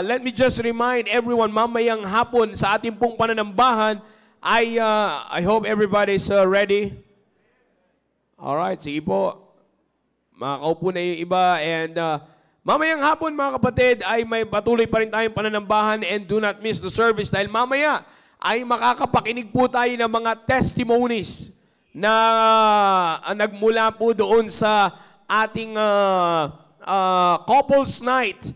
[SPEAKER 1] let me just remind everyone, mamayang hapon sa ating pong pananambahan, I hope everybody's ready. Alright, sige po. Makakaupo na yung iba. And mamayang hapon mga kapatid, ay may patuloy pa rin tayong pananambahan and do not miss the service dahil mamaya ay makakapakinig po tayo ng mga testimonies na nagmula po doon sa ating couples night.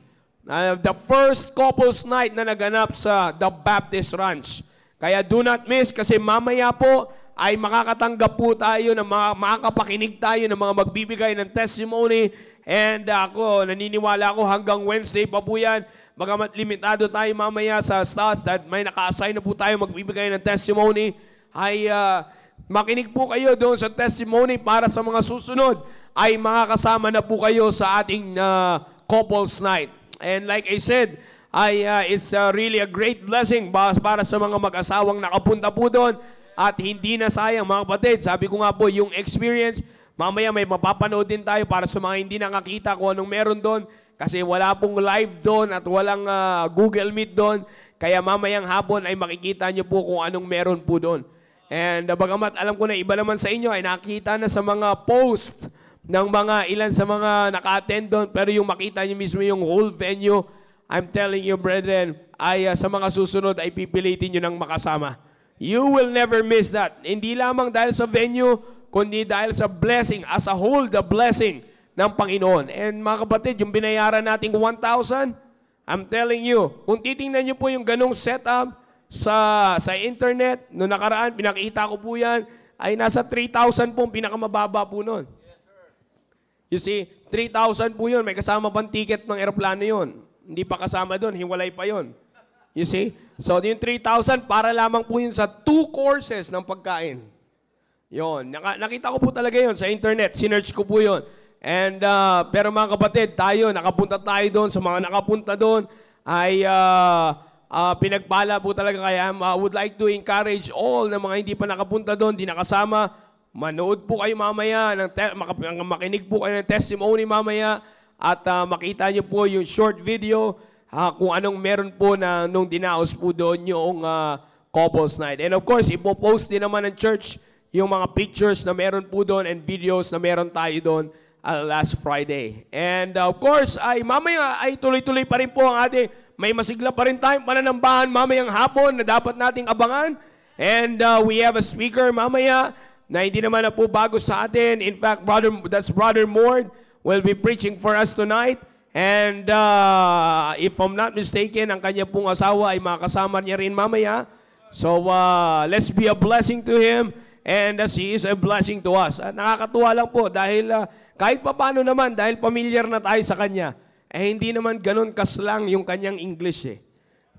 [SPEAKER 1] The first couples night na naganap sa The Baptist Ranch. Kaya do not miss kasi mamaya po ay makakatanggap po tayo, makakapakinig tayo ng mga magbibigay ng testimony. And ako, naniniwala ako hanggang Wednesday pa po yan. Bagamat limitado tayo mamaya sa slots at may naka-assign na po tayo magbibigay ng testimony, ay makinig po kayo doon sa testimony para sa mga susunod ay makakasama na po kayo sa ating couples night. And like I said, it's really a great blessing para sa mga mag-asawang nakapunta po doon at hindi na sayang mga kapatid. Sabi ko nga po, yung experience, mamaya may mapapanood din tayo para sa mga hindi nakakita kung anong meron doon kasi wala pong live doon at walang Google Meet doon. Kaya mamayang hapon ay makikita nyo po kung anong meron po doon. And bagamat alam ko na iba naman sa inyo ay nakita na sa mga posts ng mga ilan sa mga naka-attend doon, pero yung makita nyo mismo yung whole venue, I'm telling you brethren, ay sa mga susunod ay pipilitin nyo ng makasama. You will never miss that. Hindi lamang dahil sa venue, kundi dahil sa blessing, as a whole, the blessing ng Panginoon. And mga kapatid, yung binayaran nating 1,000, I'm telling you, kung titingnan nyo po yung ganong setup sa internet, noong nakaraan, pinakita ko po yan, ay nasa 3,000 po, pinakamababa po nun. You see, 3,000 po yun, may kasama pang ticket ng aeroplano yun. Hindi pa kasama doon, hiwalay pa yun. You see? So, yung 3,000, para lamang po yun sa 2 courses ng pagkain. Yun. Nakita ko po talaga yun sa internet. Sinearch ko po yun. And, pero mga kapatid, nakapunta tayo doon. Sa mga nakapunta doon, ay pinagpala po talaga. Kaya I would like to encourage all na mga hindi pa nakapunta doon, di nakasama, manood po kayo mamaya, makinig po kayo ng testimony mamaya, at makita nyo po yung short video kung anong meron po na nung dinaos po doon yung couples night. And of course, ipopost din naman ng church yung mga pictures na meron po doon and videos na meron tayo doon last Friday. And of course, ay mamaya ay tuloy-tuloy pa rin po ang ating, may masigla pa rin tayong pananambahan mamayang hapon na dapat nating abangan. And we have a speaker mamaya na hindi naman na po bago sa atin. In fact, Brother Mord will be preaching for us tonight. And if I'm not mistaken, ang kanya pong asawa ay makasama niya rin mamaya. So let's be a blessing to him and as he is a blessing to us. At nakakatuwa lang po dahil kahit papaano naman, dahil familiar na tayo sa kanya, hindi naman ganun kaslang yung kanyang English eh.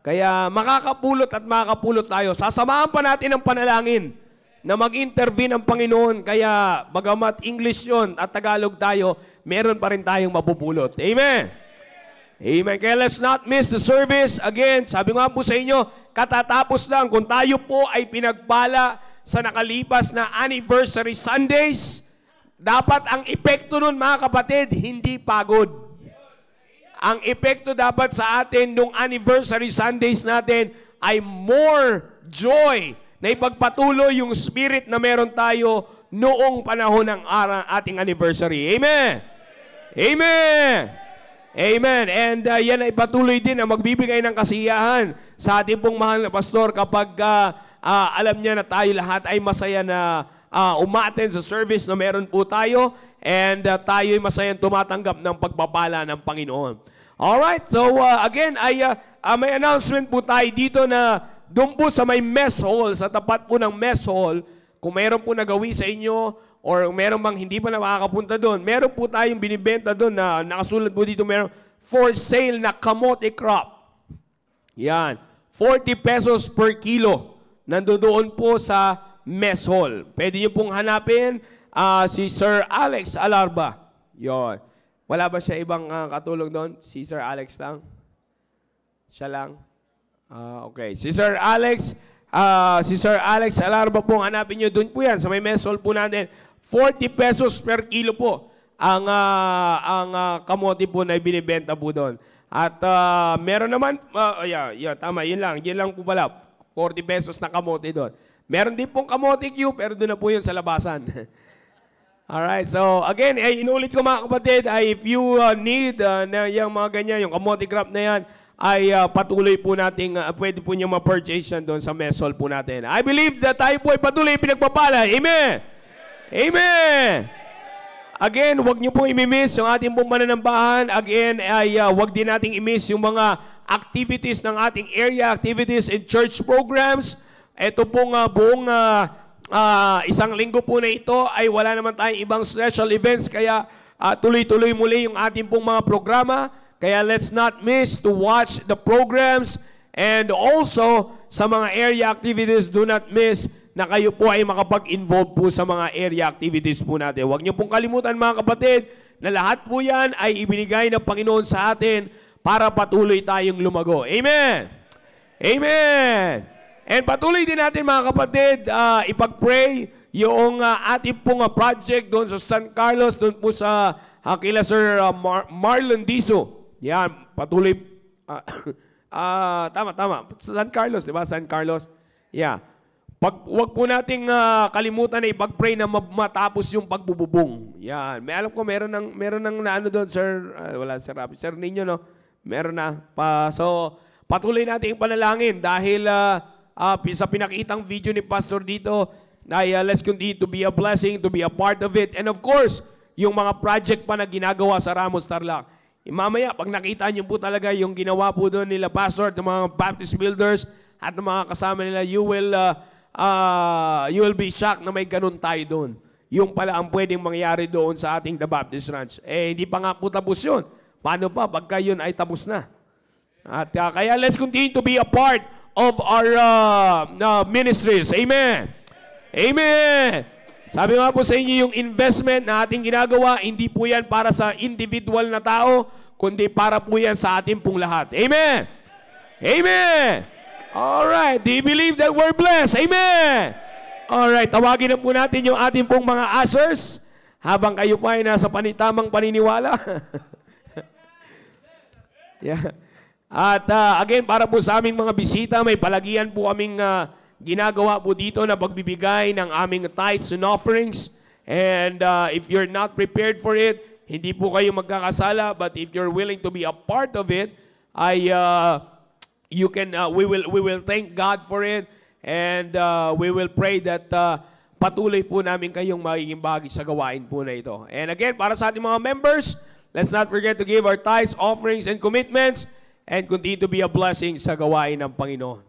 [SPEAKER 1] Kaya makakapulot at makakapulot tayo. Sasamahan pa natin ang panalangin na mag-intervene ang Panginoon. Kaya bagamat English yon at Tagalog tayo, meron pa rin tayong mapupulot. Amen. Amen. Kaya let's not miss the service. Again, sabi nga po sa inyo, katatapos lang kung tayo po ay pinagpala sa nakalipas na anniversary Sundays, dapat ang epekto nun mga kapatid, hindi pagod. Ang epekto dapat sa atin nung anniversary Sundays natin ay more joy na ipagpatuloy yung spirit na meron tayo noong panahon ng ating anniversary. Amen! Amen! Amen! And yan ay patuloy din na magbibigay ng kasiyahan sa ating pong mahal na pastor kapag alam niya na tayo lahat ay masaya na umaten sa service na meron po tayo and tayo ay masayang tumatanggap ng pagpapala ng Panginoon. Alright, so again, may announcement po tayo dito na doon po sa may mess hall, sa tapat po ng mess hall, kung meron po nagawi sa inyo or meron bang hindi pa na makakapunta doon, meron po tayong binibenta doon na nakasulat po dito, meron for sale na kamote crop. Yan, 40 pesos per kilo. Nandoon po sa mess hall. Pwede nyo pong hanapin si Sir Alex Alarba. Yon. Wala ba siya ibang katulong doon? Si Sir Alex lang? Siya lang? Okay. Si Sir Alex Alarba po, hanapin nyo doon po yan. Sa may mess hall po natin. 40 pesos per kilo po ang kamote po na binibenta po doon. At meron naman, tama, yun lang po pala. 40 pesos na kamote doon. Meron din pong kamote Q, pero doon na po yun sa labasan. Alright, so again, inulit ko mga kapatid, if you need na yung mga ganyan, yung kamote crop na yan, ay patuloy po natin, pwede po nyo ma-purchase yan doon sa mess hall po natin. I believe that tayo po ay patuloy pinagpapala. Amen! Amen! Again, wag nyo pong imimiss yung ating pong mananambahan. Again, wag din nating imiss yung mga activities ng ating area, activities and church programs. Ito pong buong isang linggo po na ito ay wala naman tayong ibang special events. Kaya tuloy-tuloy muli yung ating pong mga programa. Kaya let's not miss to watch the programs. And also, sa mga area activities, do not miss na kayo po ay makapag-involve po sa mga area activities po natin. Huwag niyo pong kalimutan mga kapatid na lahat po yan ay ibinigay ng Panginoon sa atin para patuloy tayong lumago. Amen! Amen! And patuloy din natin mga kapatid, ipag-pray yung ating pong project doon sa San Carlos, doon po sa kila Sir Marlon Diso. Yan, patuloy. Tama. San Carlos, di ba? San Carlos. Yeah. Wag po nating kalimutan na ipag-pray na matapos yung pagbububong. Yan. May alam ko meron ng naano doon, Sir, wala Sir Rafi, Sir Nino, no? Meron na. So, patuloy natin yung panalangin dahil sa pinakitang video ni Pastor dito, let's continue to be a blessing, to be a part of it. And of course, yung mga project pa na ginagawa sa Ramos Tarlac. Mamaya, pag nakita niyo po talaga yung ginawa po doon nila Pastor at mga Baptist builders at mga kasama nila, you will be shocked na may ganun tayo doon. Yung pala ang pwedeng mangyari doon sa ating The Baptist Ranch. Hindi pa nga po tapos yun. Paano pa pagka yun ay tapos na? At kaya let's continue to be a part of our ministries. Amen. Amen. Sabi nga po sa inyo, yung investment na ating ginagawa, hindi po yan para sa individual na tao, kundi para po yan sa ating pong lahat. Amen. Amen. Alright. Do you believe that we're blessed? Amen. Alright. Tawagin na po natin yung ating pong mga ushers habang kayo pa ay nasa tamang paniniwala. Yeah. At again, para po sa aming mga bisita, may palagian po kaming ginagawa po dito na pagbibigay ng aming tithes and offerings. And if you're not prepared for it, hindi po kayo magkakasala. But if you're willing to be a part of it, we will thank God for it. And we will pray that patuloy po namin kayong magiging bahagi sa gawain po na ito. And again, para sa ating mga members, Let's not forget to give our tithes, offerings, and commitments and continue to be a blessing sa gawain ng Panginoon.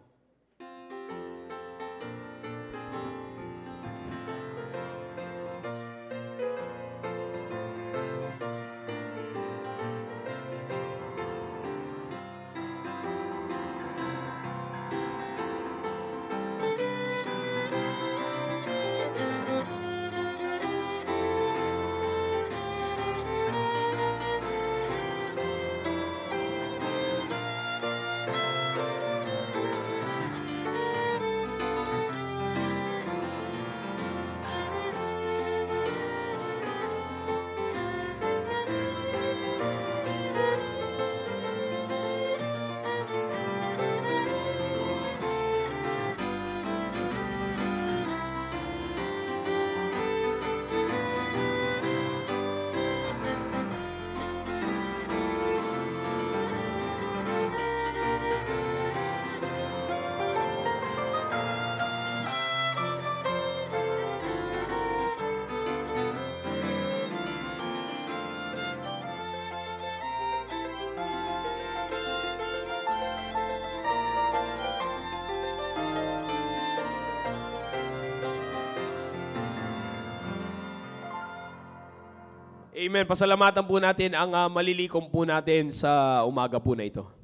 [SPEAKER 1] Amen. Pasalamatan po natin ang malilikom po natin sa umaga po na ito.